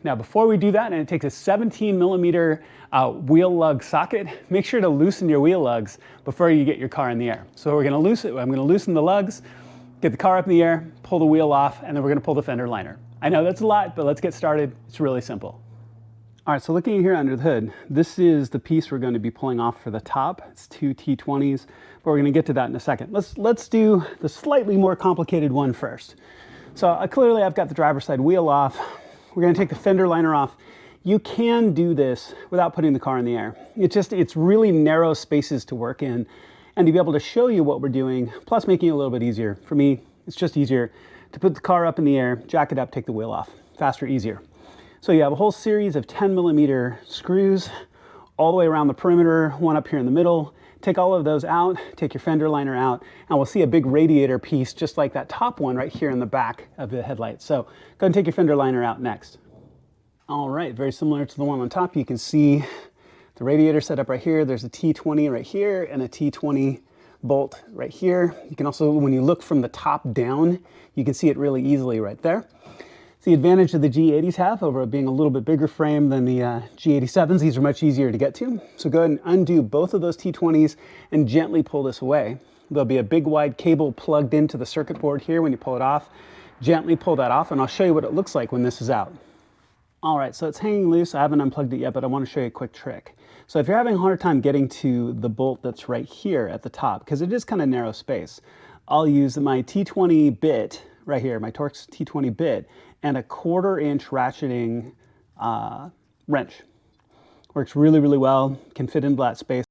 Now, before we do that, and it takes a 17mm wheel lug socket, make sure to loosen your wheel lugs before you get your car in the air. So I'm gonna loosen the lugs, get the car up in the air, pull the wheel off, and then we're gonna pull the fender liner. I know that's a lot, but let's get started. It's really simple. All right, so looking here under the hood, this is the piece we're going to be pulling off for the top. It's two T20s, but we're going to get to that in a second. Let's do the slightly more complicated one first. So clearly I've got the driver's side wheel off. We're going to take the fender liner off. You can do this without putting the car in the air. It's really narrow spaces to work in, and to be able to show you what we're doing, plus making it a little bit easier. For me, it's just easier to put the car up in the air, jack it up, take the wheel off. Faster, easier. So you have a whole series of 10mm screws all the way around the perimeter, one up here in the middle. Take all of those out, take your fender liner out, and we'll see a big radiator piece just like that top one right here in the back of the headlight. So go ahead and take your fender liner out next. All right, very similar to the one on top. You can see the radiator set up right here. There's a T20 right here and a T20 bolt right here. You can also, when you look from the top down, you can see it really easily right there. The advantage that the G80s have over being a little bit bigger frame than the G87s, these are much easier to get to. So go ahead and undo both of those T20s and gently pull this away. There'll be a big wide cable plugged into the circuit board here when you pull it off. Gently pull that off and I'll show you what it looks like when this is out. All right, so it's hanging loose. I haven't unplugged it yet, but I want to show you a quick trick. So if you're having a hard time getting to the bolt that's right here at the top, because it is kind of narrow space, I'll use my T20 bit right here, my Torx T20 bit, and a 1/4 inch ratcheting wrench. Works really, really well, can fit into that space.